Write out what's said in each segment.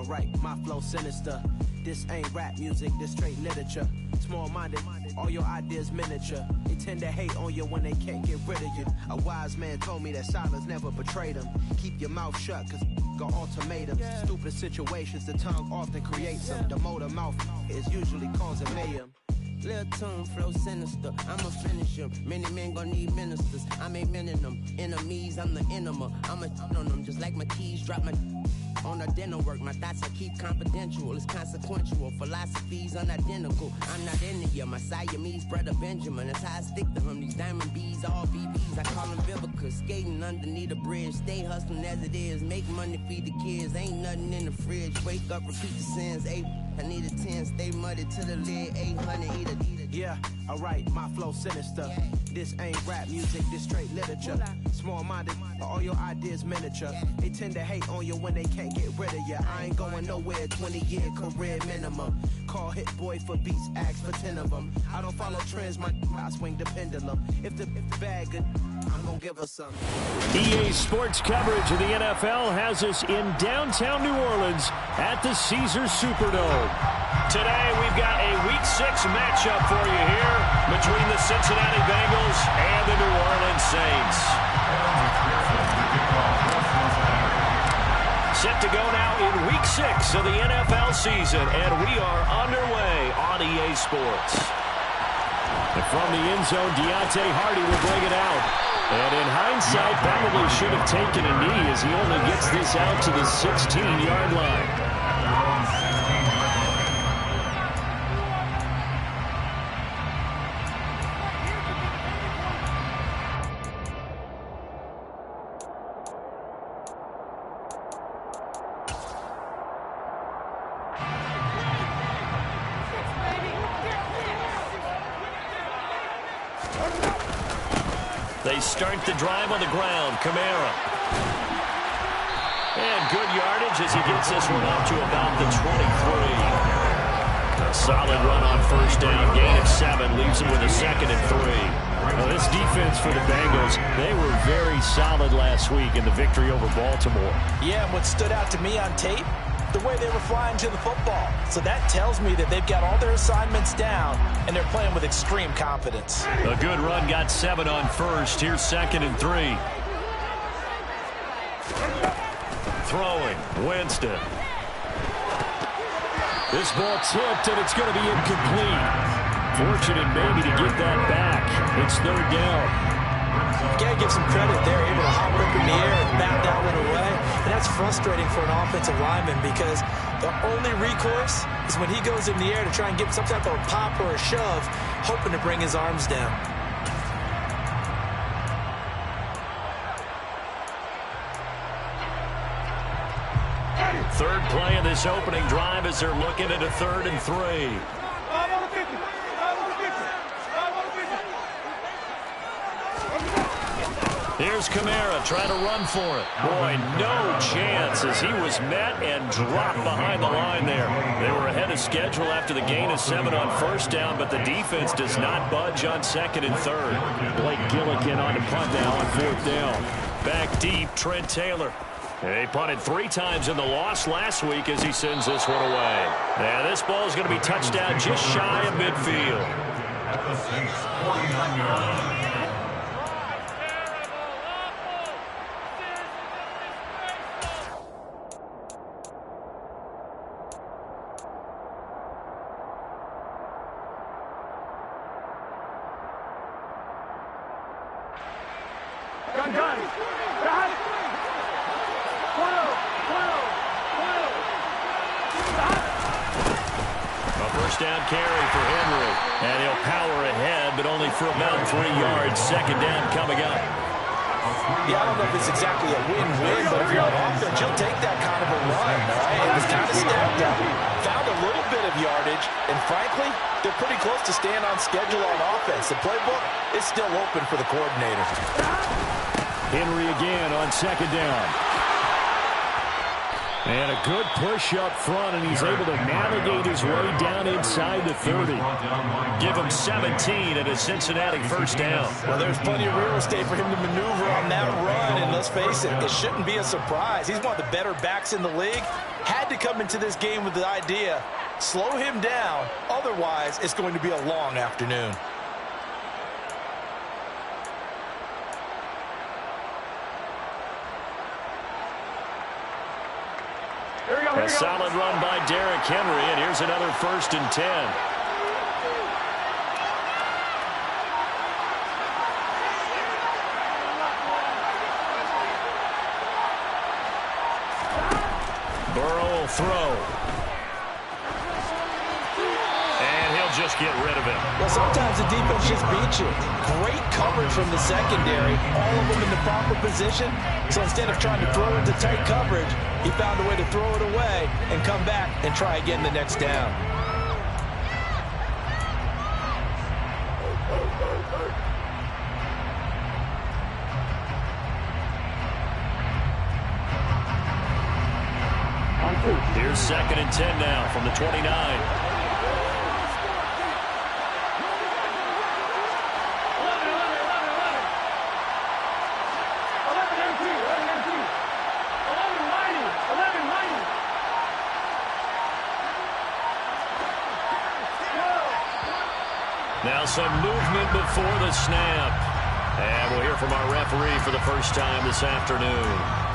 Alright, my flow sinister. This ain't rap music, this straight literature. Small-minded, all your ideas miniature. They tend to hate on you when they can't get rid of you. A wise man told me that silence never betrayed him. Keep your mouth shut, cause got ultimatums. Stupid situations, the tongue often creates them. The motor mouth is usually causing mayhem. Lil' tune, flow sinister, I'ma finish him. Many men gon' need ministers, I make men in them. Enemies, I'm the enema, I'ma on them. Just like my keys, drop my on the dinner work. My thoughts I keep confidential, it's consequential. Philosophies unidentical, I'm not into you. My Siamese brother Benjamin, that's how I stick to him. These diamond bees, all BBs, I call them Vivica. Skating underneath the bridge, stay hustling as it is. Make money, feed the kids, ain't nothing in the fridge. Wake up, repeat the sins, I need a 10, stay muddy to the lid, 800, eat a. Yeah, alright, my flow sinister. This ain't rap music, this straight literature. Small-minded, all your ideas miniature. They tend to hate on you when they can't get rid of you. I ain't going nowhere, 20-year career minimum. Call Hit Boy for beats, ask for 10 of them. I don't follow trends, I swing the pendulum. If the bag good, I'm gonna give her some. EA Sports coverage of the NFL has us in downtown New Orleans at the Caesars Superdome. Today we've got a Week 6 matchup for you here between the Cincinnati Bengals and the New Orleans Saints. Set to go now in Week 6 of the NFL season, and we are underway on EA Sports. And from the end zone, Deontay Hardy will bring it out. And in hindsight, probably should have taken a knee as he only gets this out to the 16-yard line. They start the drive on the ground. Kamara. And good yardage as he gets this one up to about the 23. A solid run on first down. Gain of 7. Leaves him with a 2nd and 3. Well, this defense for the Bengals, they were very solid last week in the victory over Baltimore. Yeah, and what stood out to me on tape, the way they were flying to the football. So that tells me that they've got all their assignments down, and they're playing with extreme confidence. A good run, got 7 on first. Here's 2nd and 3. Throwing, Winston. This ball tipped, and it's going to be incomplete. Fortunate maybe to get that back. It's 3rd down. Got to give some credit there, able to hop up in the air and bat that one away. And that's frustrating for an offensive lineman because the only recourse is when he goes in the air to try and get some type of a pop or a shove, hoping to bring his arms down. Third play of this opening drive as they're looking at a 3rd and 3. Here's Kamara trying to run for it. Boy, no chance as he was met and dropped behind the line there. They were ahead of schedule after the gain of 7 on first down, but the defense does not budge on 2nd and 3rd. Blake Gillikin on the punt now on 4th down. Back deep, Trent Taylor. He punted 3 times in the loss last week as he sends this one away. And this ball is going to be touched down just shy of midfield. At the Saints 49-yard. Down carry for Henry, and he'll power ahead, but only for about 3 yards. 2nd down coming up. Yeah, I don't know if it's exactly a win-win, but if you're on offense, you'll take that kind of a run, right? It was kind of stepped up, found a little bit of yardage, and frankly, they're pretty close to staying on schedule on offense. The playbook is still open for the coordinator. Henry again on 2nd down. And a good push up front, and he's able to navigate his way down inside the 30. Give him 17 at a Cincinnati first down. Well, there's plenty of real estate for him to maneuver on that run, and let's face it, it shouldn't be a surprise. He's one of the better backs in the league. Had to come into this game with the idea, slow him down, otherwise it's going to be a long afternoon. A solid run by Derrick Henry, and here's another 1st and 10. Burrow will throw. And he'll just get rid of it. Well, sometimes the defense just beats you. Great coverage from the secondary, all of them in the proper position. So instead of trying to throw into tight coverage, he found a way to throw it away and come back and try again the next down. Here's 2nd and 10 now from the 29. Now some movement before the snap. And we'll hear from our referee for the first time this afternoon.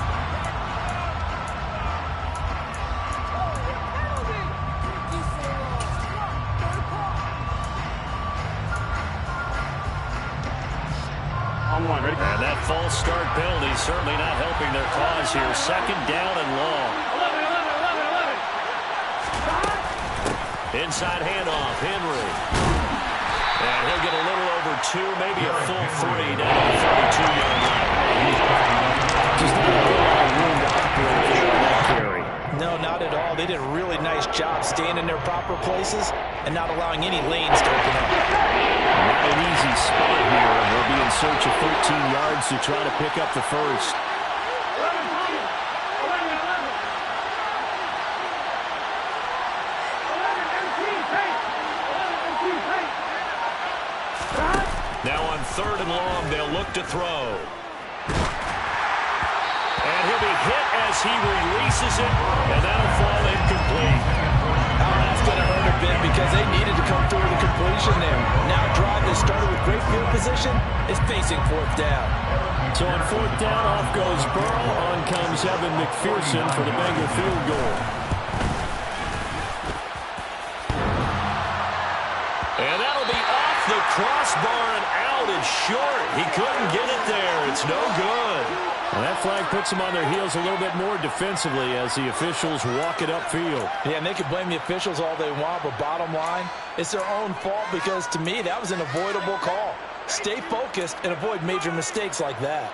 And that false start penalty certainly not helping their cause here. 2nd down and long. Inside handoff, Henry. And he'll get a little over 2, maybe a full 3 down to the 32-yard line. Just not a lot of room to operate there on that carry. No, not at all. They did a really nice job staying in their proper places and not allowing any lanes to open up. Not an easy spot here, and they'll be in search of 13 yards to try to pick up the first. Now on 3rd and long, they'll look to throw. And he'll be hit as he releases it, and that'll fall incomplete. Oh, that's going to hurt a bit because they needed to come through with a completion there. Now a drive that started with great field position is facing 4th down. So on 4th down, off goes Burrow. On comes Evan McPherson for the Bengal field goal. And that'll be off the crossbar and out and short. He couldn't get it there. It's no good. And that flag puts them on their heels a little bit more defensively as the officials walk it upfield. Yeah, and they can blame the officials all they want, but bottom line, it's their own fault because, to me, that was an avoidable call. Stay focused and avoid major mistakes like that.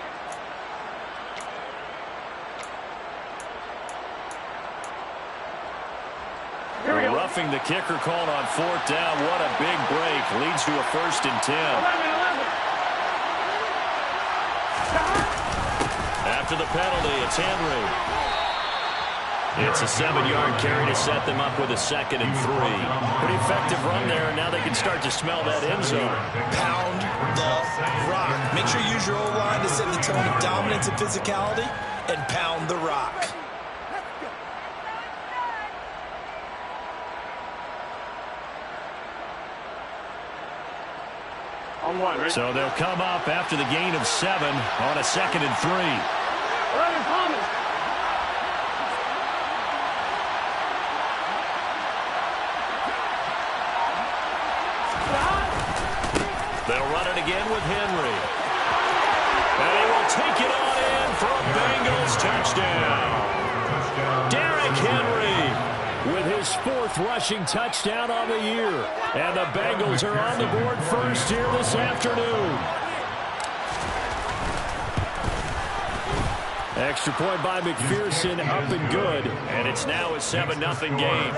Roughing the kicker called on 4th down. What a big break. Leads to a 1st and 10. After the penalty, it's Henry. It's a 7-yard carry to set them up with a 2nd and 3. Pretty effective run there, and now they can start to smell that end zone. Pound the rock. Make sure you use your O-line to set the tone of dominance and physicality, and pound the rock. So they'll come up after the gain of 7 on a 2nd and 3. They'll run it again with Henry. And he will take it on in for a Bengals touchdown. Derrick Henry with his 4th rushing touchdown on the year. And the Bengals are on the board first here this afternoon. Extra point by McPherson, up and good. And it's now a 7-0 game.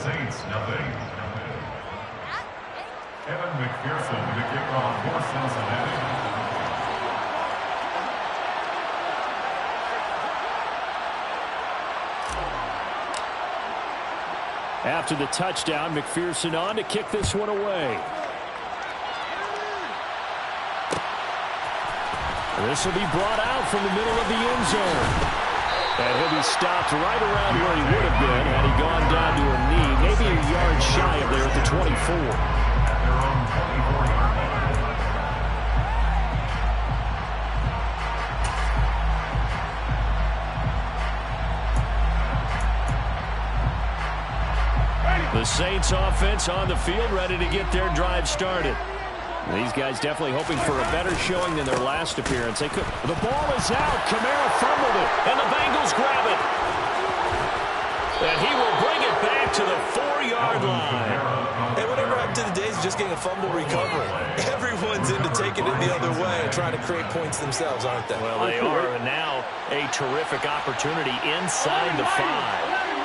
Saints nothing. Evan McPherson with the kickoff for Cincinnati. After the touchdown, McPherson on to kick this one away. This will be brought out from the middle of the end zone. And he'll be stopped right around where he would have been had he gone down to a knee, maybe a yard shy of there at the 24. The Saints offense on the field, ready to get their drive started. These guys definitely hoping for a better showing than their last appearance. The ball is out. Kamara fumbled it, and the Bengals grab it. And he will bring it back to the 4-yard line. Hey, whatever happened to the days of just getting a fumble recovery? Everyone's into taking it the other way and trying to create points themselves, aren't they? Well, they are, and now a terrific opportunity inside the 5.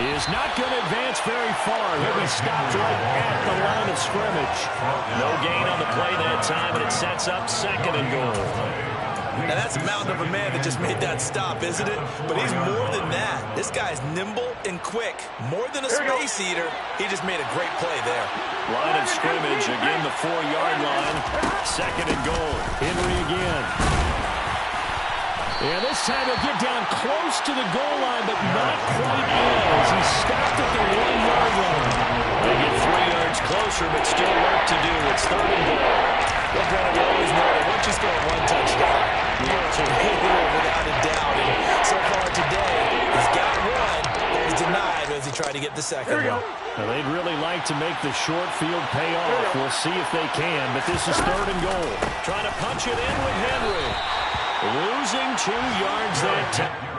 Is not going to advance very far. He'll be stopped right at the line of scrimmage. No gain on the play that time, and it sets up 2nd and goal. Now that's a mountain of a man that just made that stop, isn't it? But he's more than that. This guy's nimble and quick. More than a space eater. He just made a great play there. Line of scrimmage, again the 4-yard line. 2nd and goal. Henry again. Yeah, this time he'll get down close to the goal line, but not quite as. He's stopped at the 1-yard line. They get 3 yards closer, but still work to do. It's 3rd and goal. Well, Brandon, we always know that once you score 1 touchdown, you're a winner without a doubt. And so far today, he's got 1. He's denied as he tried to get the 2nd one. Now, they'd really like to make the short field pay off. We'll see if they can, but this is 3rd and goal. Trying to punch it in with Henry. Losing 2 yards that time.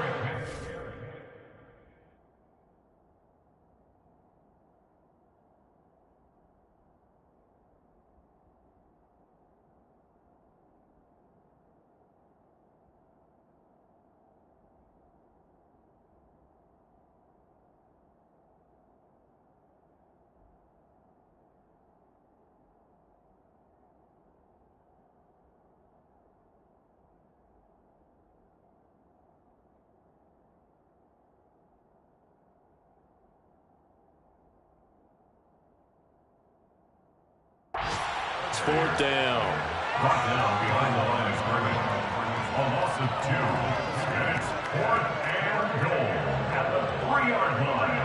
It's 4th down. Brought down behind the line of scrimmage. A loss of 2. And it's 4th and goal at the 3-yard line.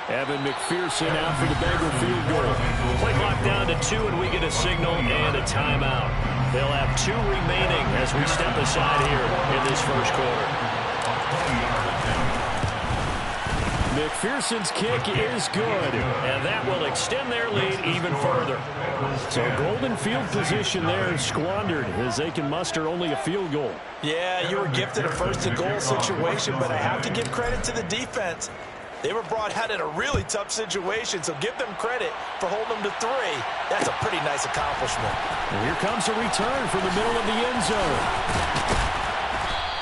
Evan McPherson out for the Bengal field goal. Play clock down to 2, and we get a signal and a timeout. They'll have 2 remaining as we step aside here in this first quarter. McPherson's kick is good, and that will extend their lead even further. So golden field position there squandered as they can muster only a field goal. Yeah, you were gifted a first-and-goal situation, but I have to give credit to the defense. They were brought out in a really tough situation, so give them credit for holding them to 3. That's a pretty nice accomplishment. And here comes a return from the middle of the end zone.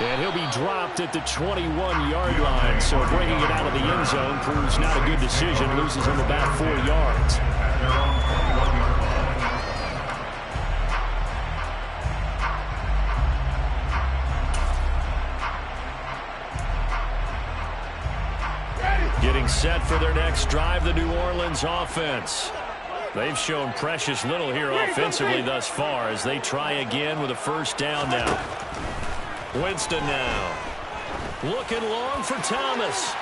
And he'll be dropped at the 21-yard line, so bringing it out of the end zone proves not a good decision. Loses him about 4 yards. Getting set for their next drive, the New Orleans offense. They've shown precious little here offensively thus far as they try again with a first down now. Winston now. Looking long for Thomas.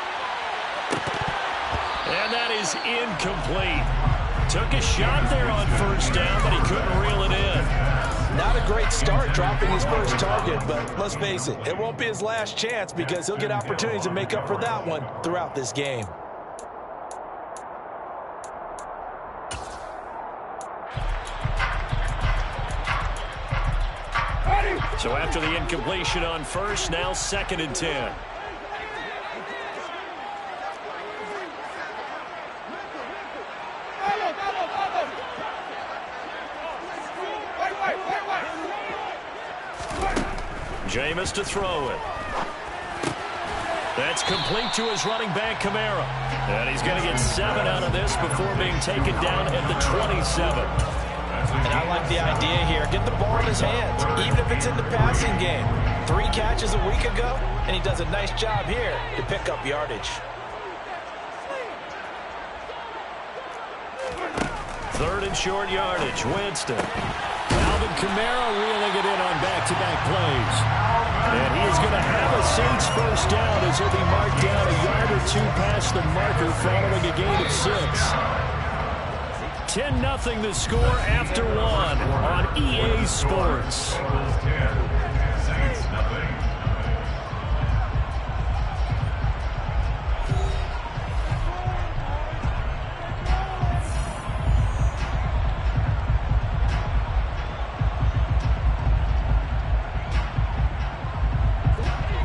And that is incomplete. Took a shot there on first down, but he couldn't reel it in. Not a great start dropping his first target, but let's face it, it won't be his last chance because he'll get opportunities to make up for that one throughout this game. So after the incompletion on first, now 2nd and 10. Jameis to throw it. That's complete to his running back, Kamara. And he's going to get 7 out of this before being taken down at the 27. And I like the idea here. Get the ball in his hands, even if it's in the passing game. 3 catches a week ago, and he does a nice job here to pick up yardage. 3rd and short yardage. Winston. Alvin Kamara reeling it in on back-to-back plays. And he is going to have a Saints first down as he'll be marked down a yard or 2 past the marker following a gain of 6. 10-0 the score after 1 on EA Sports.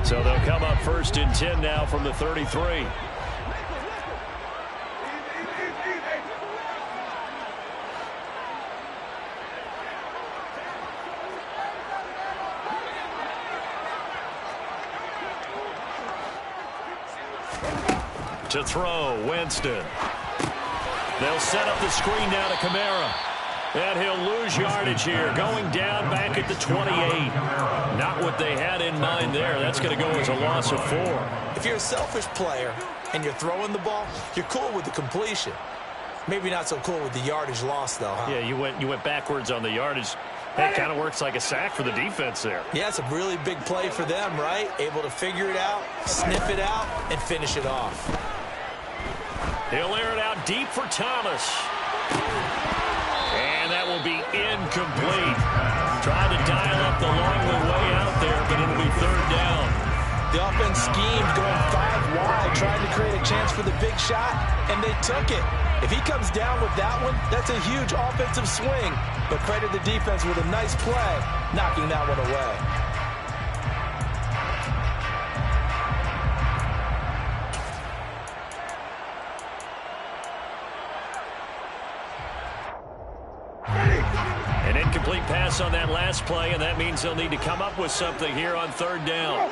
So they'll come up 1st and 10 now from the 33. To throw, Winston. They'll set up the screen now to Kamara. And he'll lose yardage here, going down back at the 28. Not what they had in mind there. That's going to go as a loss of 4. If you're a selfish player and you're throwing the ball, you're cool with the completion. Maybe not so cool with the yardage loss, though, huh? Yeah, you went backwards on the yardage. That kind of works like a sack for the defense there. Yeah, it's a really big play for them, right? Able to figure it out, sniff it out, and finish it off. He'll air it out deep for Thomas. And that will be incomplete. Trying to dial up the long way out there, but it'll be 3rd down. The offense schemed going 5 wide, trying to create a chance for the big shot, and they took it. If he comes down with that one, that's a huge offensive swing. But credit the defense with a nice play, knocking that one away. An incomplete pass on that last play, and that means they'll need to come up with something here on 3rd down.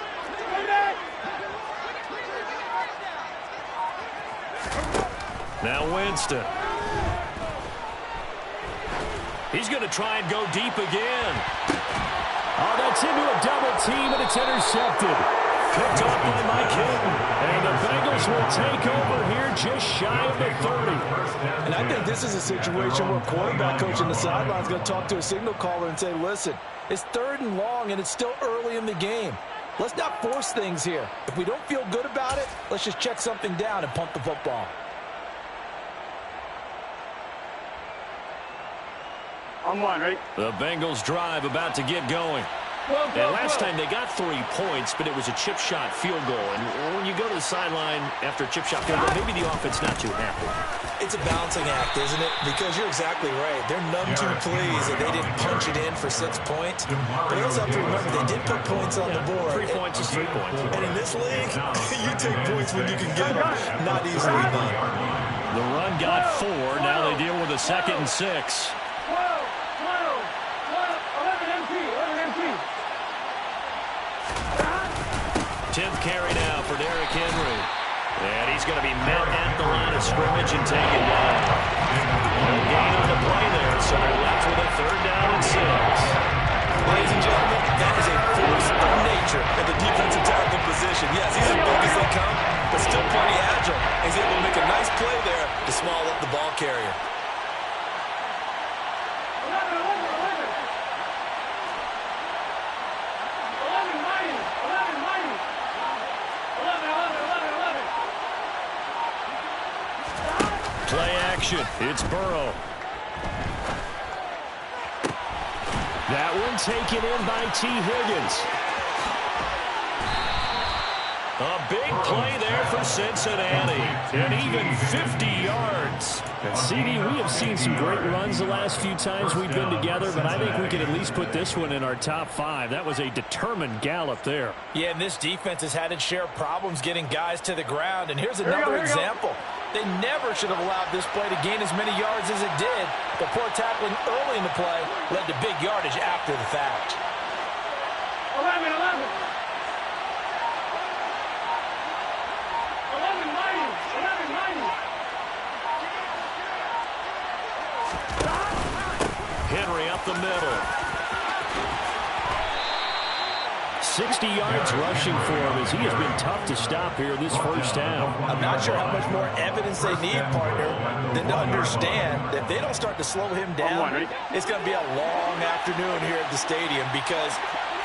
Now Winston. He's going to try and go deep again. Oh, that's into a double team, and it's intercepted. Picked off by Mike Hilton. And the Bengals will take over here just shy of the 30. And I think this is a situation where quarterback coach in the sideline is going to talk to a signal caller and say, listen, it's 3rd and long, and it's still early in the game. Let's not force things here. If we don't feel good about it, let's just check something down and punt the football. On one, right? The Bengals drive about to get going. And last time they got 3 points, but it was a chip shot field goal. And when you go to the sideline after a chip shot field goal, maybe the offense not too happy. It's a balancing act, isn't it? Because you're exactly right. They're none too pleased that they didn't punch it in for 6 points. But you also have to remember they did put points on the board. 3 points is 3 points. And in this league, you take points when you can get them. Not easily done. The run got 4. Now they deal with a 2nd and 6. 10th carry now for Derrick Henry. And he's going to be met at the line of scrimmage and taken down. No gain on the play there, so they're left with a 3rd down and 6. Ladies and gentlemen, that is a force of nature in the defensive tackle position. Yes, he's as big as they come, but still plenty agile. He's able to make a nice play there to small up the ball carrier. Play action. It's Burrow. That one taken in by T. Higgins. A big play there for Cincinnati. And even 50 yards. And CD, we have seen some great runs the last few times we've been together, but I think we can at least put this one in our top 5. That was a determined gallop there. Yeah, and this defense has had its share of problems getting guys to the ground. And here's another example. They never should have allowed this play to gain as many yards as it did. The poor tackling early in the play led to big yardage after the fact. 11. Henry up the middle. 60 yards rushing for him as he has been tough to stop here this first half. I'm not sure how much more evidence they need, partner, than to understand that if they don't start to slow him down, it's going to be a long afternoon here at the stadium because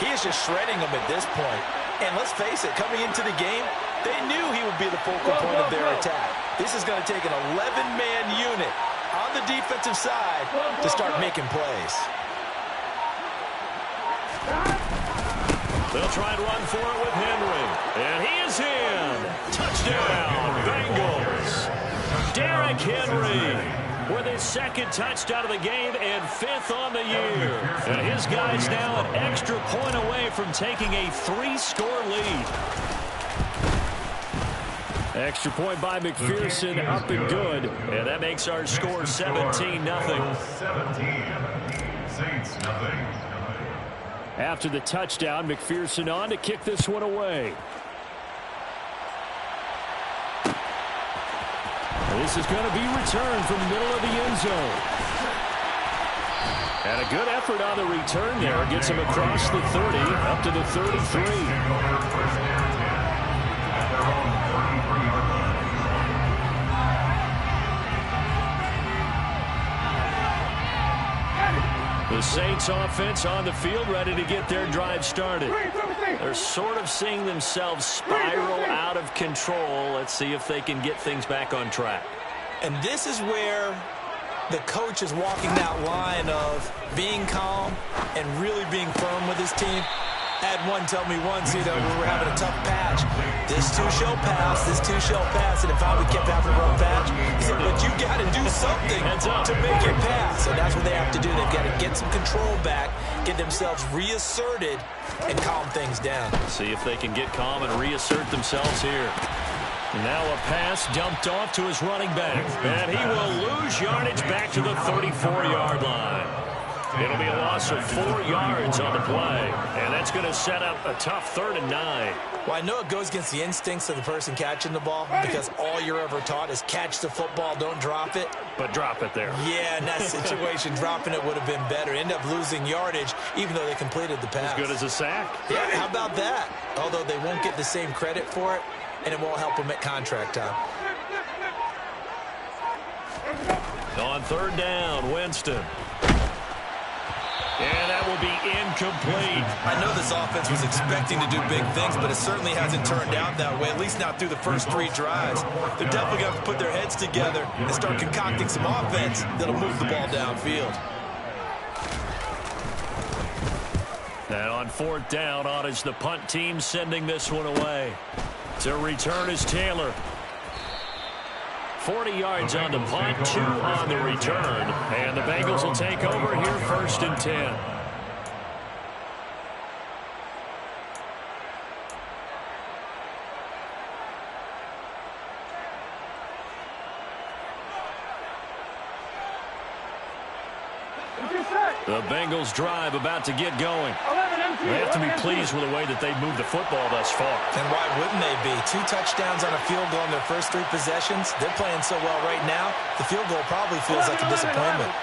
he is just shredding them at this point. And let's face it, coming into the game, they knew he would be the focal point of their attack. This is going to take an 11-man unit on the defensive side to start making plays. They'll try and run for it with Henry. And he is in. Touchdown, Bengals. Derrick Henry with his 2nd touchdown of the game and 5th on the year. And his guys now an extra point away from taking a 3-score lead. Extra point by McPherson, up and good. And that makes our score 17-0. 17. Saints, nothing. After the touchdown, McPherson on to kick this one away. This is going to be returned from the middle of the end zone. And a good effort on the return there. Gets him across the 30, up to the 33. The Saints offense on the field ready to get their drive started. They're sort of seeing themselves spiral out of control. Let's see if they can get things back on track. And this is where the coach is walking that line of being calm and really being firm with his team. I had one tell me once, we were having a tough patch. This too shall pass, this too shall pass. And if we kept having a rough patch, he said, but you got to do something to make it pass. And that's what they have to do. They've got to get some control back, get themselves reasserted, and calm things down. See if they can get calm and reassert themselves here. And now a pass dumped off to his running back. And he will lose yardage back to the 34-yard line. It'll be a loss of 4 yards on the play. And that's going to set up a tough 3rd and 9. Well, I know it goes against the instincts of the person catching the ball because all you're ever taught is catch the football, don't drop it. But drop it there. Yeah, in that situation, dropping it would have been better. End up losing yardage even though they completed the pass. As good as a sack. Yeah, how about that? Although they won't get the same credit for it, and it won't help them at contract time. On 3rd down, Winston. And that will be incomplete. I know this offense was expecting to do big things, but it certainly hasn't turned out that way, at least not through the first 3 drives. They're definitely going to have to put their heads together and start concocting some offense that'll move the ball downfield. And on 4th down, on is the punt team sending this one away. To return is Taylor. 40 yards on the punt, 2 on the return. And the Bengals will take over here 1st and 10. The Bengals drive about to get going. They have to be pleased with the way that they've moved the football thus far. And why wouldn't they be? 2 touchdowns on a field goal in their first 3 possessions. They're playing so well right now, the field goal probably feels like a disappointment.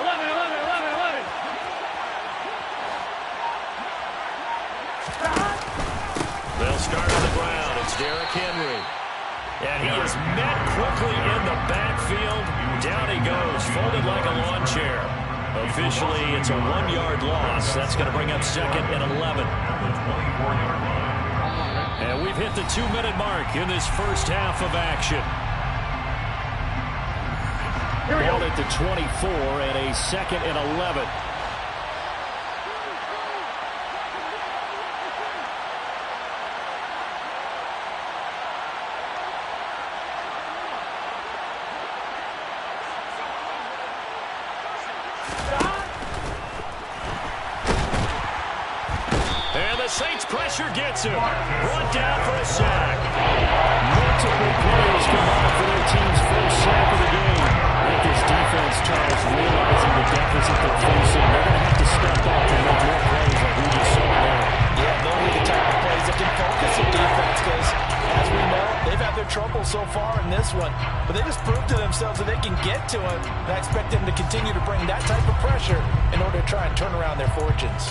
11. They'll start on the ground. It's Derrick Henry. And he is met quickly in the backfield. Down he goes, folded like a lawn chair. Officially, it's a 1-yard loss. That's going to bring up 2nd and 11. And we've hit the 2-minute mark in this first half of action. Ball at the 24 and a 2nd and 11. Saints pressure gets him. Brought down for a sack. Multiple players come out for their team's first sack of the game. With this defense, Charles, realizing the deficit they're facing, they're going to have to step up and make more plays like we just saw there. Yeah, they'll be the type of plays that can focus the defense because, as we know, they've had their trouble so far in this one. But they just proved to themselves that they can get to him. And I expect them to continue to bring that type of pressure in order to try and turn around their fortunes.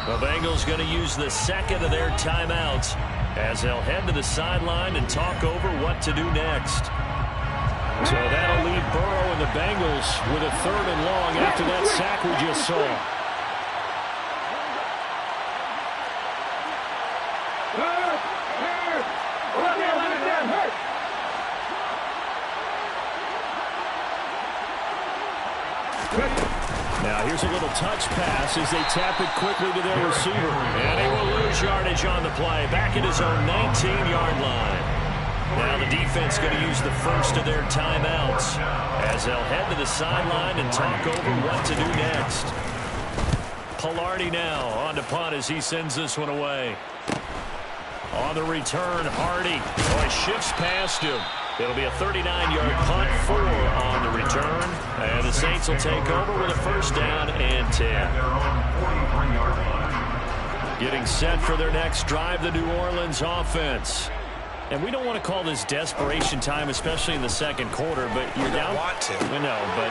The Bengals going to use the 2nd of their timeouts as they'll head to the sideline and talk over what to do next. So that'll leave Burrow and the Bengals with a 3rd and long after that sack we just saw. Now here's a little touch pass as they tap it quickly to their receiver. And he will lose yardage on the play. Back at his own 19-yard line. Now the defense going to use the 1st of their timeouts as they'll head to the sideline and talk over what to do next. Pilardi now on to punt as he sends this one away. On the return, Hardy. Oh, he shifts past him. It'll be a 39-yard punt, 4 on the return. And the Saints will take over with a 1st down and 10. Getting set for their next drive, the New Orleans offense. And we don't want to call this desperation time, especially in the 2nd quarter, but you're down. Want to. I know, but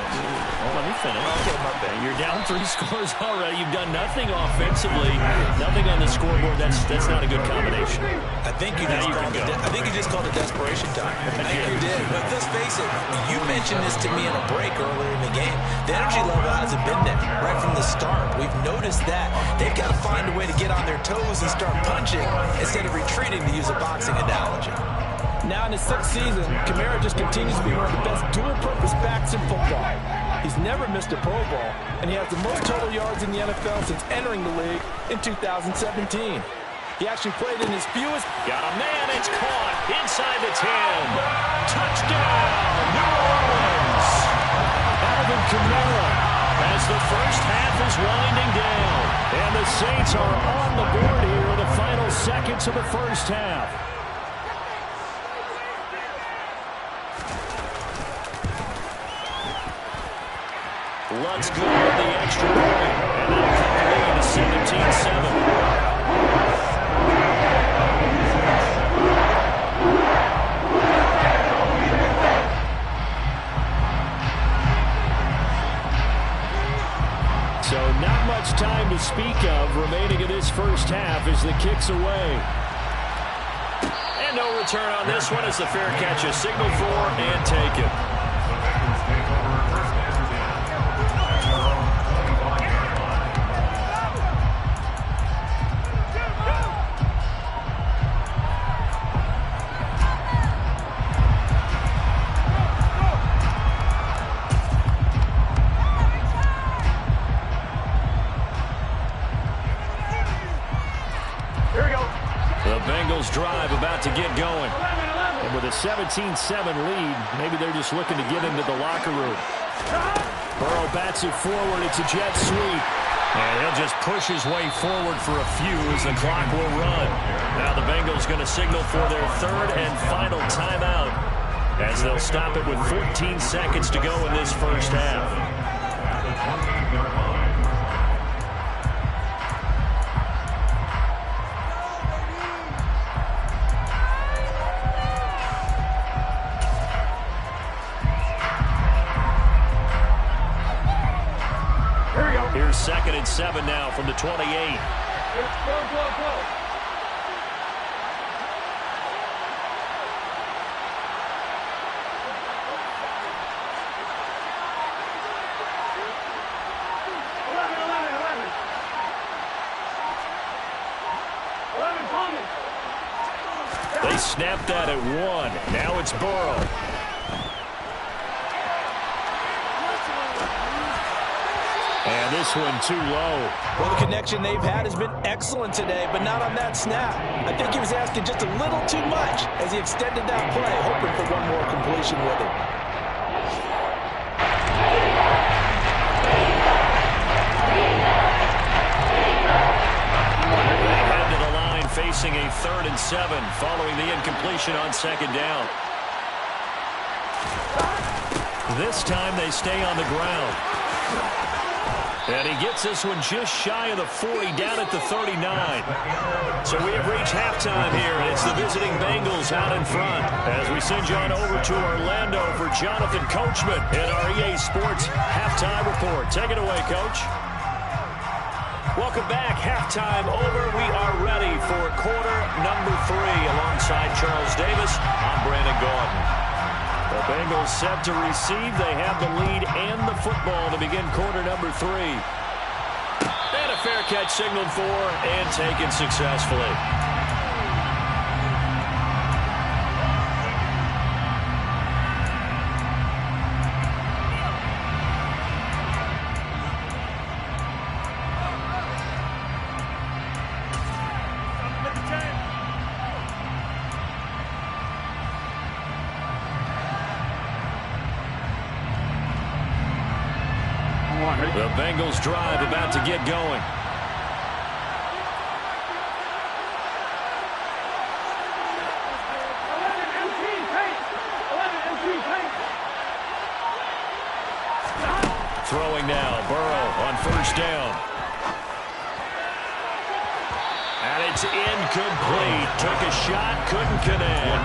let me finish. Okay, my bad. You're down 3 scores already. You've done nothing offensively, nothing on the scoreboard. That's not a good combination. I think you just called it desperation time. I think you did. But let's face it, you mentioned this to me in a break earlier in the game. The energy level hasn't been there right from the start. We've noticed that. They've got to find a way to get on their toes and start punching instead of retreating, to use a boxing analogy. Now in his 6th season, Kamara just continues to be one of the best dual-purpose backs in football. He's never missed a Pro Bowl, and he has the most total yards in the NFL since entering the league in 2017. He actually played in his fewest. Got a man, it's caught inside the 10. Touchdown, New Orleans. Alvin Kamara as the first half is winding down. And the Saints are on the board here in the final seconds of the first half. Let's go with the extra point. And that'll cut the lead to 17-7. So not much time to speak of remaining in this first half as the kick's away. And no return on this one as the fair catch is signaled for and taken. The Bengals drive about to get going. And with a 17-7 lead, maybe they're just looking to get into the locker room. Burrow bats it forward. It's a jet sweep. And he'll just push his way forward for a few as the clock will run. Now the Bengals going to signal for their third and final timeout as they'll stop it with 14 seconds to go in this first half. Here's 2nd and 7 now from the 28. They snapped that at 1. Now it's Burrow. And this one too low. Well, the connection they've had has been excellent today, but not on that snap. I think he was asking just a little too much as he extended that play, hoping for one more completion with it. They head to the line facing a 3rd and 7 following the incompletion on 2nd down. This time they stay on the ground. And he gets this one just shy of the 40, down at the 39. So we have reached halftime here, and it's the visiting Bengals out in front. As we send you on over to Orlando for Jonathan Coachman in our EA Sports Halftime Report. Take it away, Coach. Welcome back. Halftime over. We are ready for quarter number 3. Alongside Charles Davis, I'm Brandon Gaudin. The Bengals set to receive. They have the lead and the football to begin quarter number 3. And a fair catch signaled for and taken successfully. The Bengals drive about to get going. Throwing now, Burrow on 1st down. And it's incomplete. Took a shot, couldn't connect.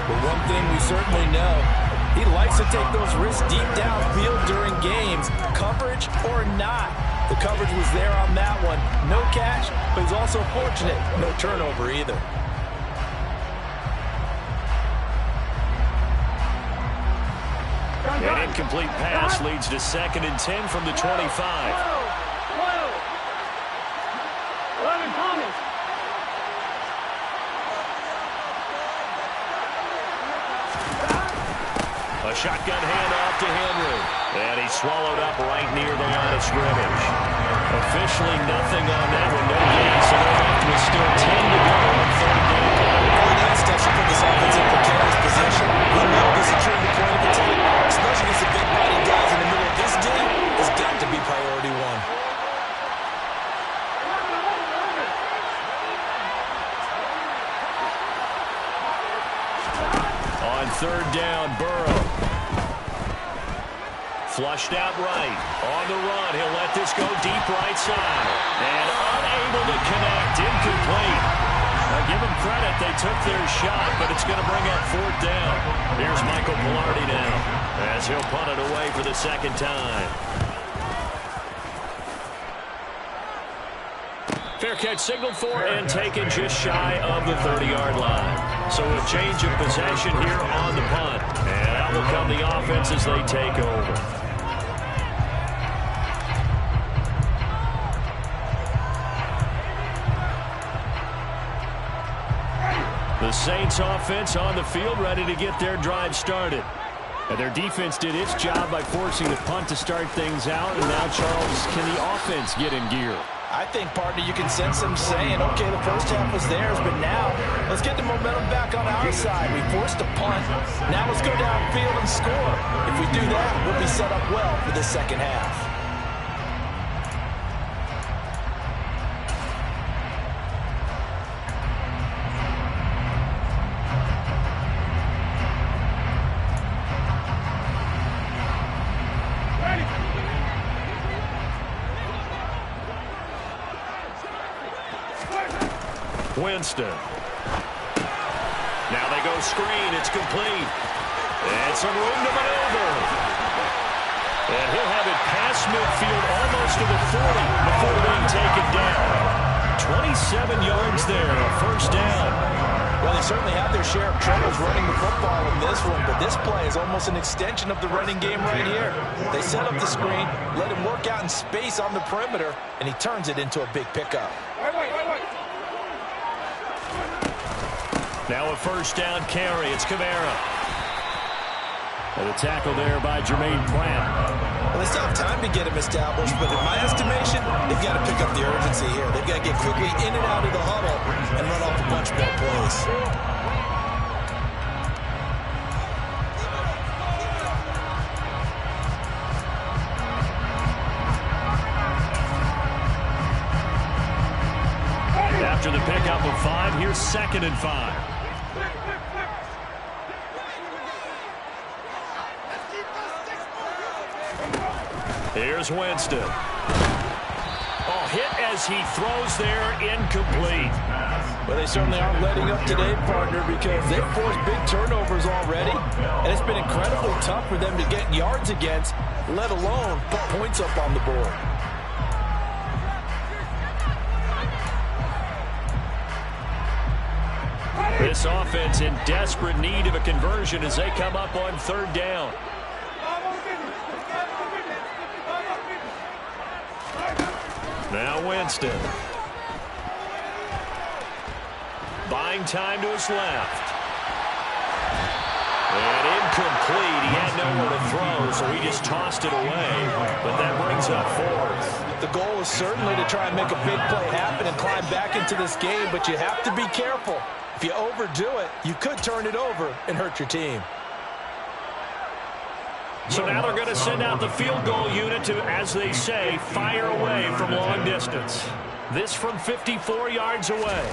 But one thing we certainly know, he likes to take those risks deep downfield during games, coverage or not. The coverage was there on that one. No catch, but he's also fortunate. No turnover either. An incomplete pass leads to 2nd and 10 from the 25. A shotgun handoff to Henry. And he's swallowed up right near the line of scrimmage. Officially nothing on that one. No gain, so they're left with still 10 to go on 3rd down. Really nice stuff to put this offense in precarious position. We know this is truly the point of attack, especially against the big body guys in the middle of this game. Has got to be priority 1. On 3rd down, Burrow. Flushed out right. On the run, he'll let this go deep right side. And unable to connect. Incomplete. Now give them credit. They took their shot, but it's going to bring up 4th down. Here's Michael Pilardi now as he'll punt it away for the 2nd time. Fair catch signaled for and taken just shy of the 30-yard line. So a change of possession here on the punt. And out will come the offense as they take over. The Saints offense on the field ready to get their drive started. And their defense did its job by forcing the punt to start things out. And now, Charles, can the offense get in gear? I think, partner, you can sense them saying, okay, the first half was theirs, but now let's get the momentum back on our side. We forced a punt. Now let's go downfield and score. If we do that, we'll be set up well for the second half. Winston. Now they go screen. It's complete. And some room to maneuver. And he'll have it past midfield almost to the 40 before being taken down. 27 yards there, a first down. Well, they certainly have their share of troubles running the football in this one, but this play is almost an extension of the running game right here. They set up the screen, let him work out in space on the perimeter, and he turns it into a big pickup. Now a first down carry. It's Kamara. And a tackle there by Jermaine Pratt. Well, they still have time to get him established, but in my estimation, they've got to pick up the urgency here. They've got to get quickly in and out of the huddle and run off a bunch more plays. After the pickup of 5, here's 2nd and 5. Here's Winston. Oh, hit as he throws there, incomplete. Well, they certainly aren't letting up today, partner, because they've forced big turnovers already, and it's been incredibly tough for them to get yards against, let alone put points up on the board. This offense in desperate need of a conversion as they come up on 3rd down. Now Winston. Buying time to his left. And incomplete. He had nowhere to throw, so he just tossed it away. But that brings up 4th. The goal is certainly to try and make a big play happen and climb back into this game, but you have to be careful. If you overdo it, you could turn it over and hurt your team. So now they're going to send out the field goal unit to, as they say, fire away from long distance. This from 54 yards away.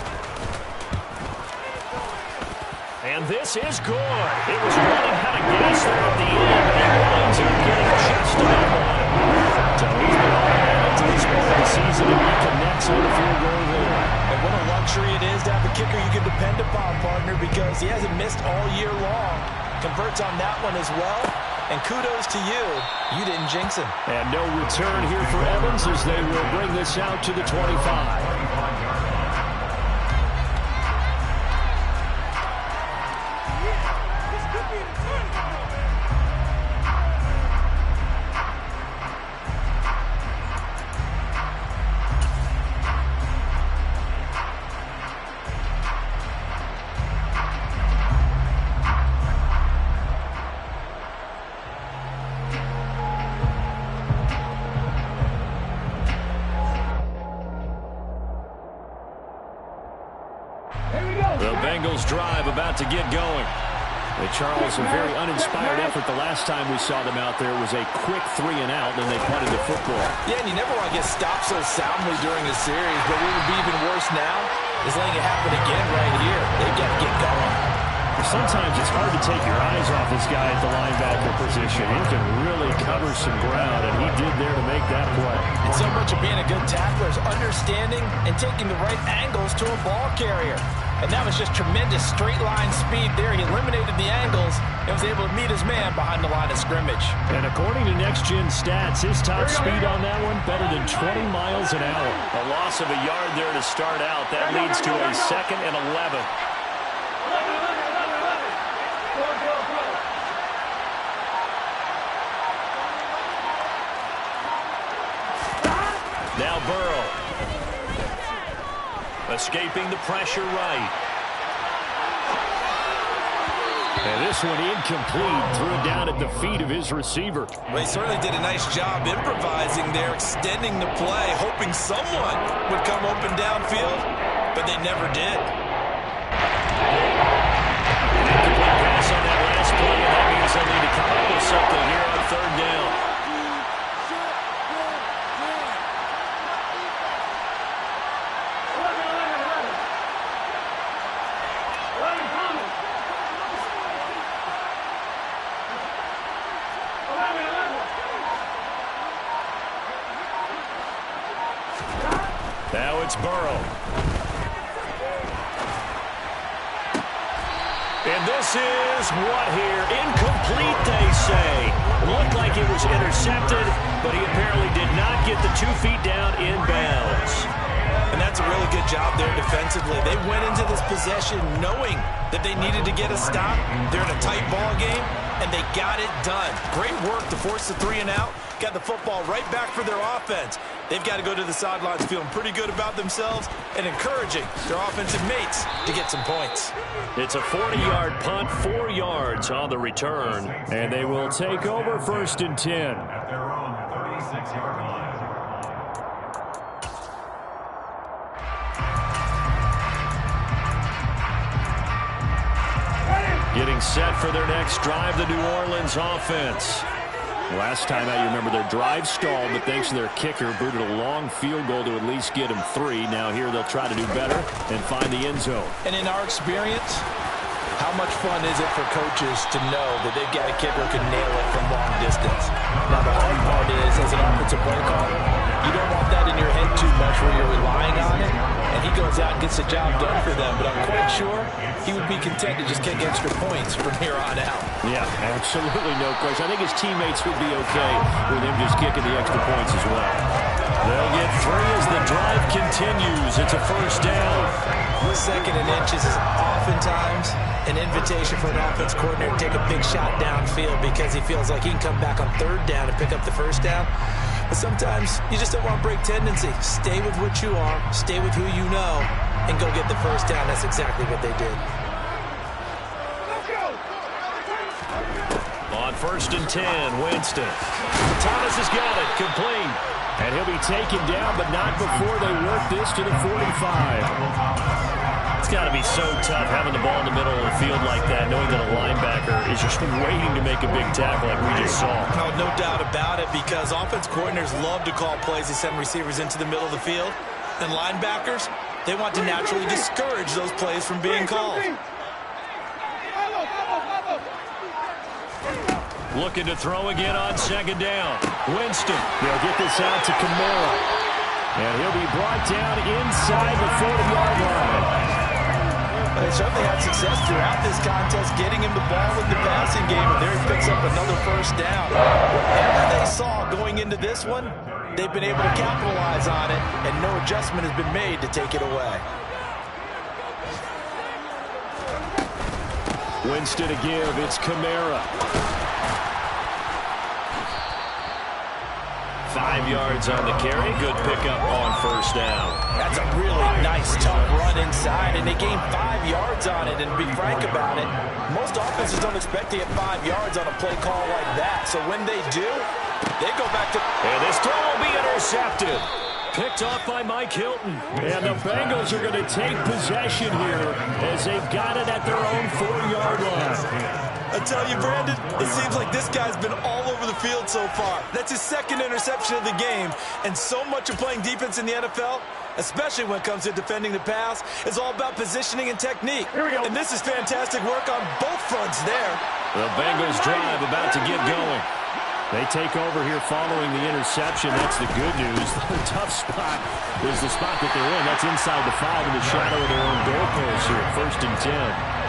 And this is good. It was running out of gas there at the end, and he winds up getting just enough on it. So he's been all out to this point of the season, and he connects on the field goal there. And what a luxury it is to have a kicker you can depend upon, partner, because he hasn't missed all year long. Converts on that one as well. And kudos to you. You didn't jinx him. And no return here for Evans as they will bring this out to the 25. Drive about to get going. Charles, a very uninspired effort the last time we saw them out there was a quick 3 and out, and they punted the football. Yeah, and you never want to get stopped so soundly during a series, but what would be even worse now is letting it happen again right here. They've got to get going. Sometimes it's hard to take your eyes off this guy at the linebacker position. He can really cover some ground, and he did there to make that play. And so much of being a good tackler is understanding and taking the right angles to a ball carrier. And that was just tremendous straight-line speed there. He eliminated the angles and was able to meet his man behind the line of scrimmage. And according to Next Gen Stats, his top speed on that one, better than 20 miles an hour. A loss of a yard there to start out. That leads to a 2nd and 11. Now Burrow. Escaping the pressure right. And this one incomplete. Threw it down at the feet of his receiver. Well, he certainly did a nice job improvising there, extending the play, hoping someone would come open downfield, but they never did. Incomplete pass on that last play, and that means they'll need to come up with something here on third down. Now it's Burrow. And this is what here? Incomplete, they say. Looked like it was intercepted, but he apparently did not get the 2 feet down in bounds. And that's a really good job there defensively. They went into this possession knowing that they needed to get a stop. They're in a tight ball game, and they got it done. Great work to force the 3 and out. Got the football right back for their offense. They've got to go to the sidelines feeling pretty good about themselves and encouraging their offensive mates to get some points. It's a 40-yard punt, 4 yards on the return, and they will take over 1st and 10. At their own 36-yard line. Getting set for their next drive, the New Orleans offense. Last time out, you remember their drive stalled, but thanks to their kicker, booted a long field goal to at least get them 3. Now here they'll try to do better and find the end zone. And in our experience, how much fun is it for coaches to know that they've got a kicker who can nail it from long distance? Now the hard part is, as an offensive play caller, you don't want that in your head too much where you're relying on it, and he goes out and gets the job done for them. But I'm quite sure he would be content to just kick extra points from here on out. Yeah, absolutely no question. I think his teammates would be okay with him just kicking the extra points as well. They'll get 3 as the drive continues. It's a 1st down. 2nd and inches is oftentimes an invitation for an offense coordinator to take a big shot downfield because he feels like he can come back on 3rd down and pick up the 1st down. But sometimes you just don't want to break tendency. Stay with what you are, stay with who you know, and go get the 1st down. That's exactly what they did. On 1st and 10, Winston. Thomas has got it, complete. And he'll be taken down, but not before they work this to the 45. It's got to be so tough having the ball in the middle of the field like that, knowing that a linebacker is just waiting to make a big tackle like we just saw. Oh, no doubt about it, because offense coordinators love to call plays to send receivers into the middle of the field. And linebackers, they want to naturally discourage those plays from being called. Looking to throw again on 2nd down. Winston. They'll get this out to Kamara. And he'll be brought down inside the 40-yard line. They certainly had success throughout this contest, getting him the ball in the passing game, and there he picks up another 1st down. Whatever they saw going into this one, they've been able to capitalize on it, and no adjustment has been made to take it away. Winston to give. It's Kamara. 5 yards on the carry. Good pickup on 1st down. That's a really nice, tough run inside, and they gained 5 yards on it. And to be frank about it, most offenses don't expect to get 5 yards on a play call like that. So when they do, they go back to... And this throw will be intercepted. Picked off by Mike Hilton. And the Bengals are going to take possession here as they've got it at their own 4-yard line. I tell you, Brandon, it seems like this guy's been all over the field so far. That's his 2nd interception of the game. And so much of playing defense in the NFL, especially when it comes to defending the pass, is all about positioning and technique. Here we go. And this is fantastic work on both fronts there. The Bengals drive about to get going. They take over here following the interception. That's the good news. The tough spot is the spot that they're in. That's inside the 5 in the shadow of their own goalpost here at 1st and 10.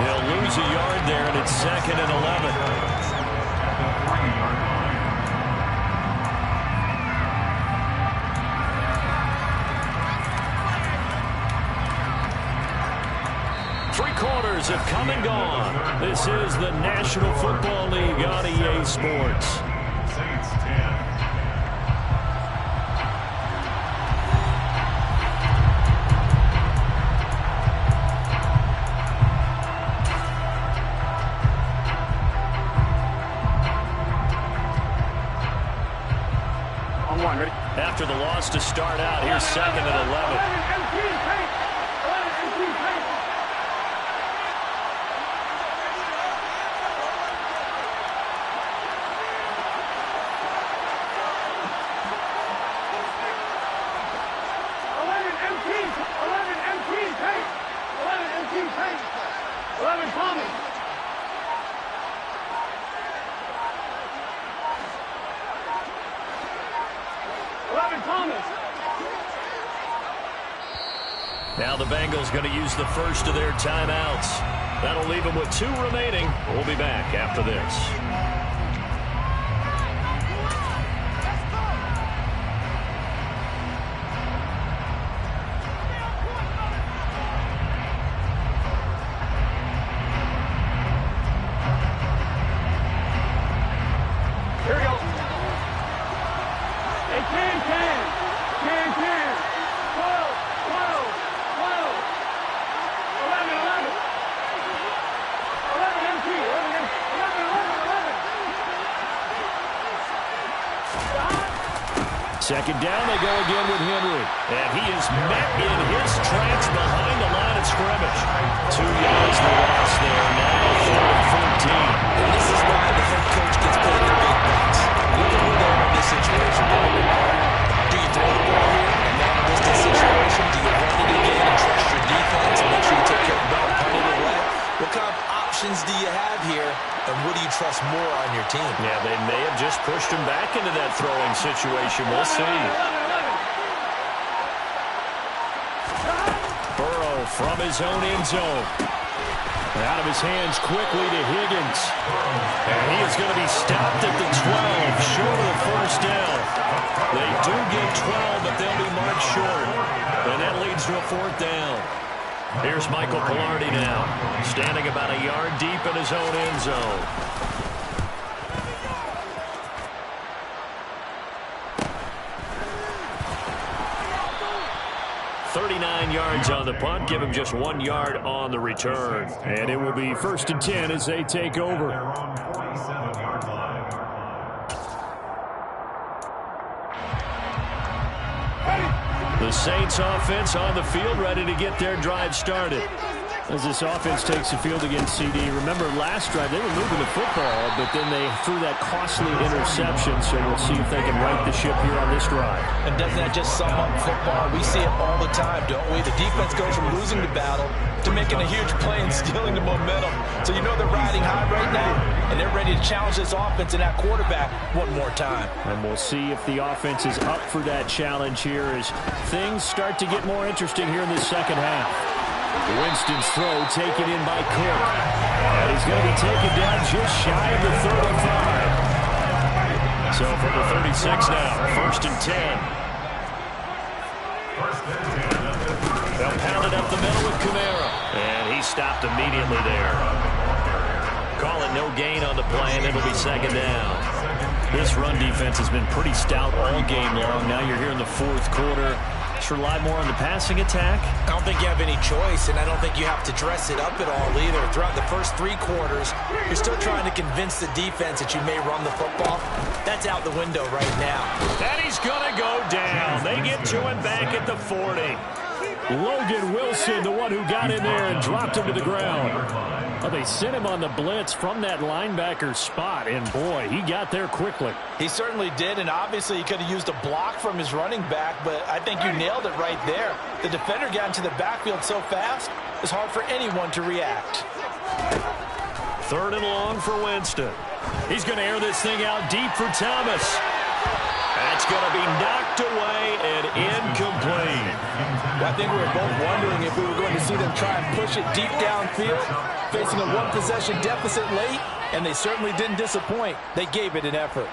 They'll lose a yard there, and it's 2nd and 11. Three quarters have come and gone. This is the National Football League on EA Sports. Saints 10. after the loss to start out. Here's 2nd and 11. Now the Bengals going to use the first of their timeouts. That'll leave them with 2 remaining. We'll be back after this. Second down, they go again with Henry. And he is met in his tracks behind the line of scrimmage. 2 yards the loss there. Now 3rd and 14. And this is why the head coach gets paid the big bucks. Look at where they are in this situation. Do you throw the ball here in that distance situation? Do you run it again and trust your defense and make sure you take care of the ball and punt it away? What kind of options do you have here, and what do you trust more on your team? Yeah, they may have just pushed him back into that throwing situation. We'll see. Burrow from his own end zone. Out of his hands quickly to Higgins. And he is going to be stopped at the 12, short of the first down. They do get 12, but they'll be marked short. And that leads to a 4th down. Here's Michael Pilardi now, standing about a yard deep in his own end zone. .39 yards on the punt, give him just 1 yard on the return. And it will be 1st and 10 as they take over. The Saints offense on the field, ready to get their drive started. As this offense takes the field against CD. Remember last drive, they were moving the football, but then they threw that costly interception, so we'll see if they can right the ship here on this drive. And doesn't that just sum up football? We see it all the time, don't we? The defense goes from losing the battle to making a huge play and stealing the momentum. So you know they're riding high right now, and they're ready to challenge this offense and that quarterback one more time. And we'll see if the offense is up for that challenge here as things start to get more interesting here in the second half. Winston's throw taken in by Cook. And he's going to be taken down just shy of the 35. So from the 36 now, 1st and 10. They'll pound it up the middle with Kamara. And he stopped immediately there. Call it no gain on the play, and it'll be 2nd down. This run defense has been pretty stout all game long. Now you're here in the 4th quarter. Rely more on the passing attack? I don't think you have any choice, and I don't think you have to dress it up at all either. Throughout the first 3 quarters, you're still trying to convince the defense that you may run the football. That's out the window right now. And he's going to go down. They get to him back at the 40. Logan Wilson, the one who got in there and dropped him to the ground. Well, they sent him on the blitz from that linebacker spot, and boy, he got there quickly. He certainly did, and obviously he could have used a block from his running back, but I think you nailed it right there. The defender got into the backfield so fast, it's hard for anyone to react. 3rd and long for Winston. He's going to air this thing out deep for Thomas. That's going to be knocked away and incomplete. Well, I think we were both wondering if we were going to see them try and push it deep downfield, facing a 1-possession deficit late, and they certainly didn't disappoint. They gave it an effort.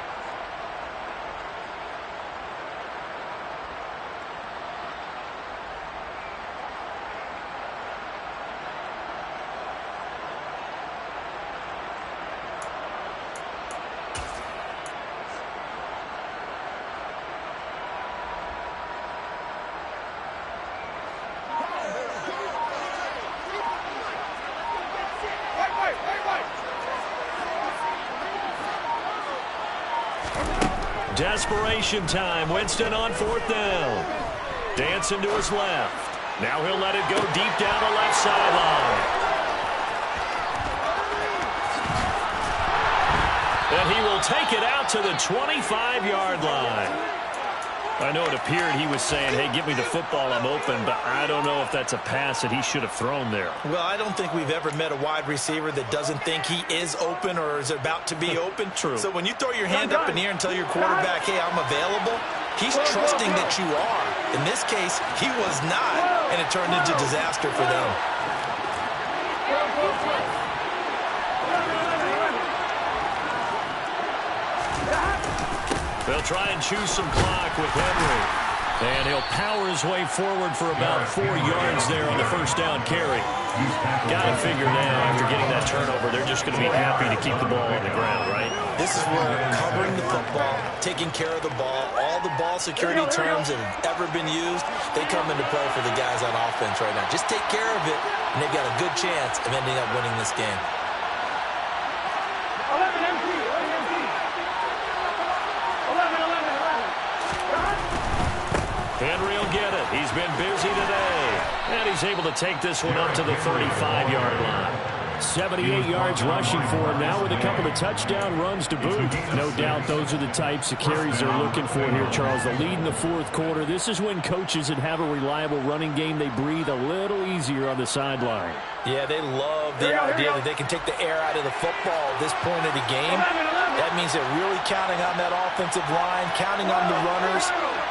Desperation time. Winston on 4th down. Dancing to his left. Now he'll let it go deep down the left sideline. And he will take it out to the 25-yard line. I know it appeared he was saying, hey, give me the football, I'm open, but I don't know if that's a pass that he should have thrown there. Well, I don't think we've ever met a wide receiver that doesn't think he is open or is about to be open. True. So when you throw your hand up in the air and tell your quarterback, hey, I'm available, he's trusting that you are. In this case, he was not, and it turned into disaster for them. They'll try and choose some clock with Henry. And he'll power his way forward for about 4 yards there on the first down carry. Got to figure now, after getting that turnover, they're just going to be happy to keep the ball on the ground, right? This is where covering the football, taking care of the ball, all the ball security terms that have ever been used, they come into play for the guys on offense right now. Just take care of it, and they've got a good chance of ending up winning this game. Henry will get it. He's been busy today. And he's able to take this one up to the 35-yard line. 78 yards rushing for him now with a couple of touchdown runs to boot. No doubt those are the types of carries they're looking for here, Charles. The lead in the 4th quarter. This is when coaches that have a reliable running game, they breathe a little easier on the sideline. Yeah, they love the idea that they can take the air out of the football at this point of the game. That means they're really counting on that offensive line, counting on the runners,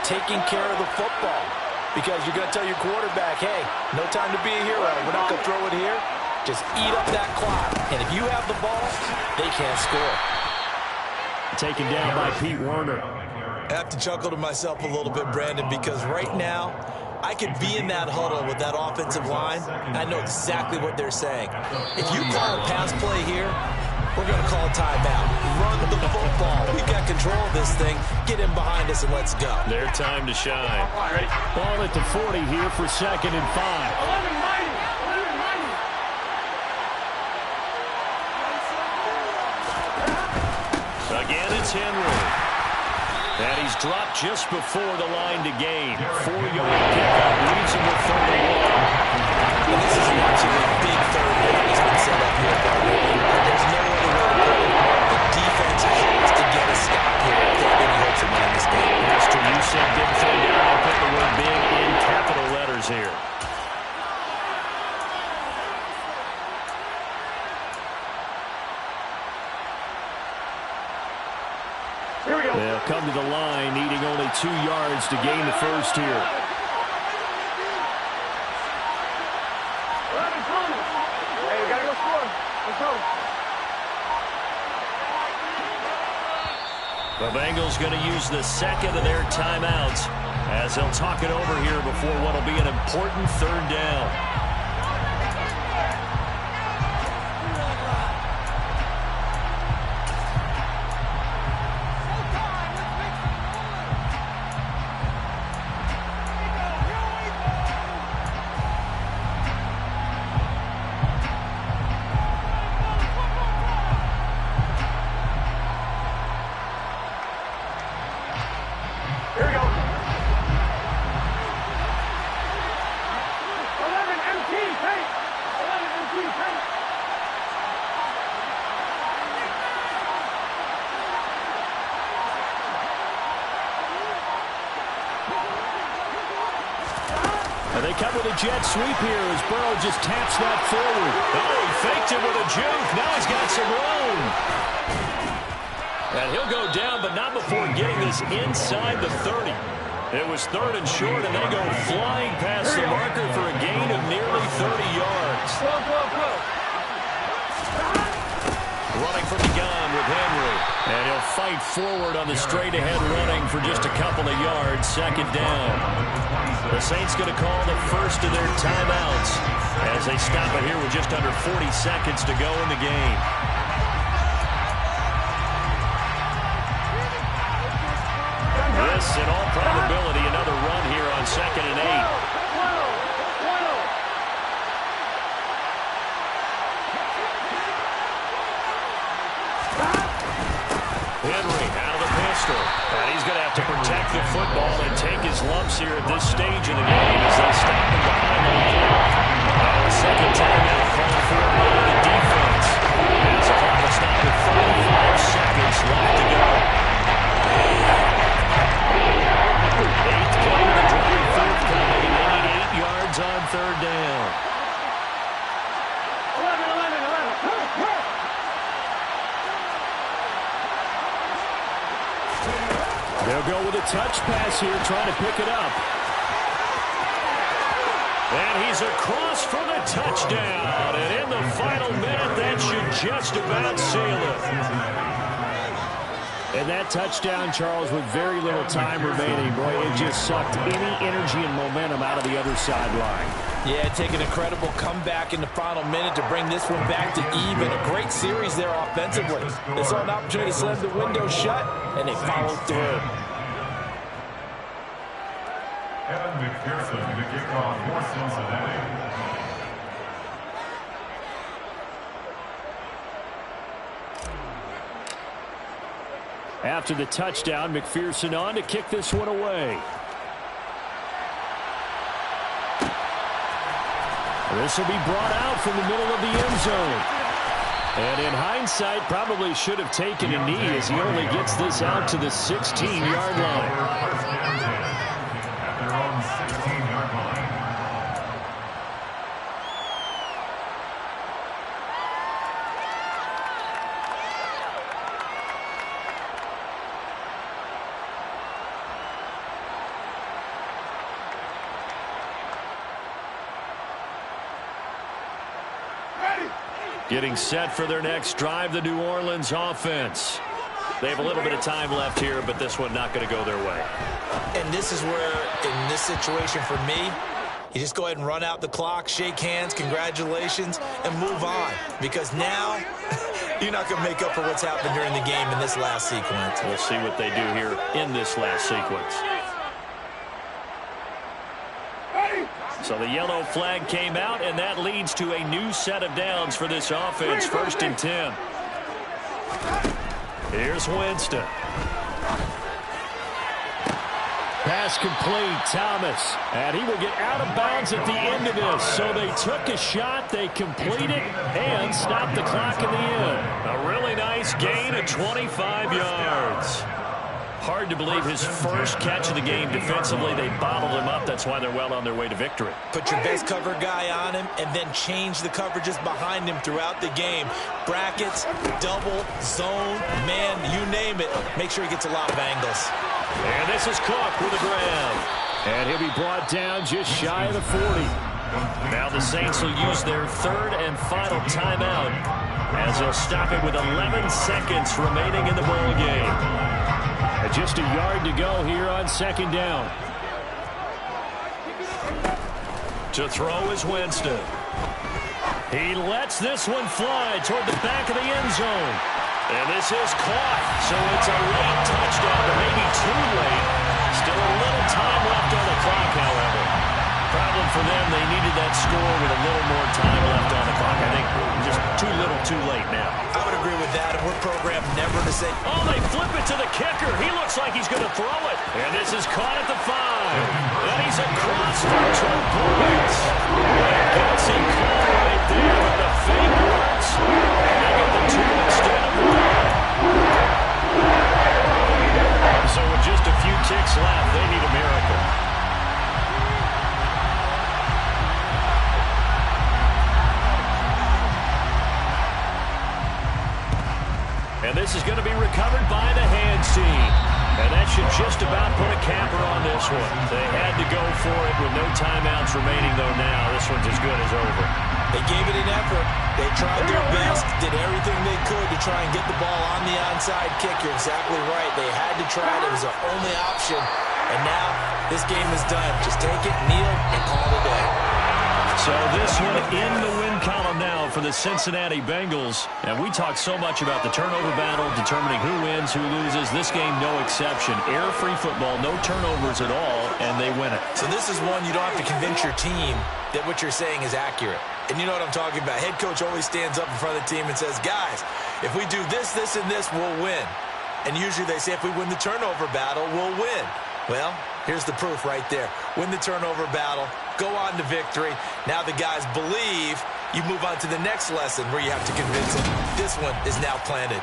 taking care of the football. Because you're going to tell your quarterback, hey, no time to be a hero. We're not going to throw it here. Just eat up that clock. And if you have the ball, they can't score. Taken down by Pete Werner. I have to chuckle to myself a little bit, Brandon, because right now, I could be in that huddle with that offensive line. I know exactly what they're saying. If you call a pass play here, we're going to call a timeout. Run the football. We've got control of this thing. Get in behind us and let's go. Their time to shine. Ball at the 40 here for 2nd and 5. Again, it's Henry. And he's dropped just before the line to gain. 4-yard pickup leaves him with 31. And this is an absolutely big third down that's been set up here. There's no other way to put it. The defense has to get a stop here if they have any hopes of winning this game. Mr. You said big third down. I put the word big in capital letters here. They'll come to the line, needing only 2 yards to gain the first here. Hey, we gotta go score. Let's go. The Bengals going to use the second of their timeouts as they'll talk it over here before what will be an important 3rd down. They come with a jet sweep here as Burrow just taps that forward. Oh, he faked it with a juke. Now he's got some room. And he'll go down, but not before getting this inside the 30. It was 3rd and short, and they go flying past the marker for a gain of nearly 30 yards. Running from the gun with Henry. And he'll fight forward on the straight-ahead running for just a couple of yards. 2nd down. The Saints going to call the first of their timeouts as they stop it here with just under 40 seconds to go in the game. This, in all probability, another run here on 2nd and 8. Henry out of the pistol. And he's football and take his lumps here at this stage of the game as they stop him behind the line. Now a second timeout called for by the defense. As the clock will stop with 45 seconds left to go. Eighth play of the drive, fourth coming, 88 yards on third down. 11. They'll go with a touch pass here, trying to pick it up. And he's across for the touchdown. And in the final minute, that should just about seal it. And that touchdown, Charles, with very little time remaining, boy, it just sucked any energy and momentum out of the other sideline. Yeah, take an incredible comeback in the final minute to bring this one back to even. A great series there offensively. They saw an opportunity to slam the window shut, and they followed through. Evan McPherson to kick off for Cincinnati. After the touchdown, McPherson on to kick this one away. This will be brought out from the middle of the end zone. And in hindsight, probably should have taken a knee as he only gets this out to the 16-yard line. At their own 16-yard line. Getting set for their next drive, the New Orleans offense. They have a little bit of time left here, but this one not going to go their way. And this is where, in this situation for me, you just go ahead and run out the clock, shake hands, congratulations, and move on. Because now, you're not going to make up for what's happened during the game in this last sequence. We'll see what they do here in this last sequence. So the yellow flag came out, and that leads to a new set of downs for this offense. 1st and 10. Here's Winston. Pass complete, Thomas. And he will get out of bounds at the end of this. So they took a shot, they completed, and stopped the clock in the end. A really nice gain of 25 yards. Hard to believe his first catch of the game defensively. They bottled him up. That's why they're well on their way to victory. Put your best cover guy on him and then change the coverages behind him throughout the game. Brackets, double, zone, man, you name it. Make sure he gets a lot of angles. And this is Cook with a grab. And he'll be brought down just shy of the 40. Now the Saints will use their third and final timeout as they'll stop it with 11 seconds remaining in the ball game. Just a yard to go here on 2nd down. To throw is Winston. He lets this one fly toward the back of the end zone. And this is caught. So it's a late touchdown, but maybe too late. Still a little time left on the clock, however. Problem for them, they needed that score with a little more time left on the clock. I think just too little too late now. I would agree with that, and we're programmed never to say. Oh, they flip it to the kicker. He looks like he's going to throw it. And this is caught at the 5. And he's across for 2 points. And Kelsey caught right there, but the fake works. And they get the 2 instead of 1. So with just a few ticks left, they need a miracle. And this is going to be recovered by the hands team. And that should just about put a capper on this one. They had to go for it with no timeouts remaining, though, now. This one's as good as over. They gave it an effort. They tried their best, did everything they could to try and get the ball on the onside kick. You're exactly right. They had to try it. It was their only option. And now this game is done. Just take it, kneel, and call it a day. So this one in the win column now for the Cincinnati Bengals. And we talk so much about the turnover battle, determining who wins, who loses. This game, no exception. Error-free football, no turnovers at all, and they win it. So this is one you don't have to convince your team that what you're saying is accurate. And you know what I'm talking about. Head coach always stands up in front of the team and says, guys, if we do this, this, and this, we'll win. And usually they say if we win the turnover battle, we'll win. Well, here's the proof right there. Win the turnover battle, go on to victory. Now the guys believe. You move on to the next lesson where you have to convince them. This one is now planted.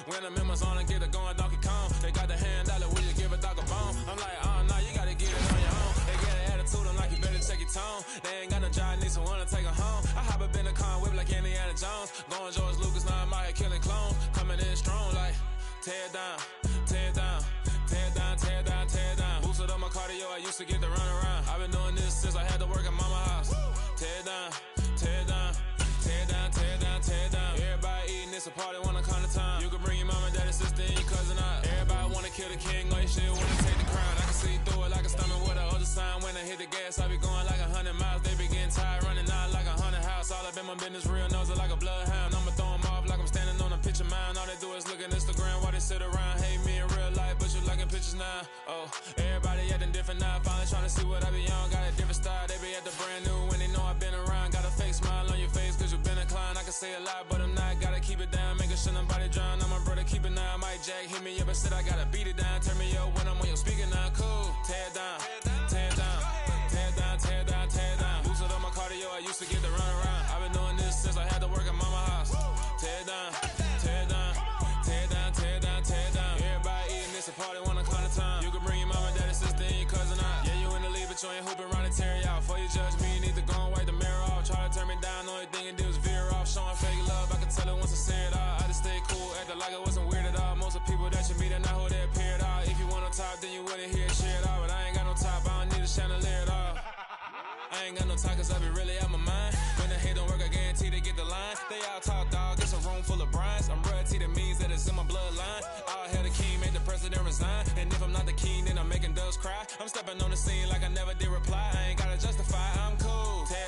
When I'm in my zone and get it going, Donkey Kong. They got the hand dollar, will you give a dog a bone? I'm like, oh, no, you gotta get it on your own. They get an attitude, I'm like, you better check your tone. They ain't got no job, need someone to take her home. I hop up in the car, whip like Indiana Jones. Going George Lucas, now I'm out here killing clones. Coming in strong, like, tear down, tear down, tear down, tear down, tear down. Boosted up my cardio, I used to get to run around. I've been doing this since I had to work at mama house. Tear down, tear down, tear down, tear down, tear down. Everybody eating, it's a party, wanna come to time. You can bring your mama, daddy, sister, and your cousin out. Everybody wanna kill the king, or you shit wanna take the crown. I can see through it like a stomach with a other sign. When I hit the gas, I be going like 100 miles. They be getting tired, running out like 100 house. All up in my business, real nose like a bloodhound. I'ma throw them off like I'm standing on a picture mound. All they do is look at Instagram while they sit around. Hate me in real life, but you liking pictures now. Oh, everybody acting different now. Finally trying to see what I be on. Got a different style, they be at the brand new when they know I've been around. Got a fake smile on your face, cause you been inclined. I can say a lot, but I'm not. Gotta keep it down, making sure nobody drown. I'm my brother, keep it now. Mike Jack hit me up and said I gotta beat it down. Turn me up when I'm on your speaker now. Cool, tear down, tear down, tear down, tear down, tear down. Boosted up my cardio, I used to get to run around. I've been doing this since I had to work at mama house. Tear down, tear down, tear down, tear down, tear down. Everybody eating, it's a party, wanna come to time. You can bring your mama, daddy, sister, and your cousin out. Yeah, you in the league, but you ain't hooping around and tear you out. Before you judge me, you need to go and wipe the mirror off. Try to turn me down, the only thing you do is veer off. Showing fake love, I can tell it once I say it all. I just stay cool, acting like it wasn't weird at all. Most of the people that you meet are not who they appear at all. If you want on top, then you wouldn't hear shit at all. But I ain't got no top, I don't need a chandelier at all. I ain't got no talk, cause I be really out my mind. When the hate don't work, I guarantee they get the line. They all talk, dog, it's a room full of brinds. I'm royalty, that means that it's in my bloodline. All hell the king, made the president resign. And if I'm not the king, then I'm making doves cry. I'm stepping on the scene like I never did reply. I ain't gotta justify, I'm cool. Tear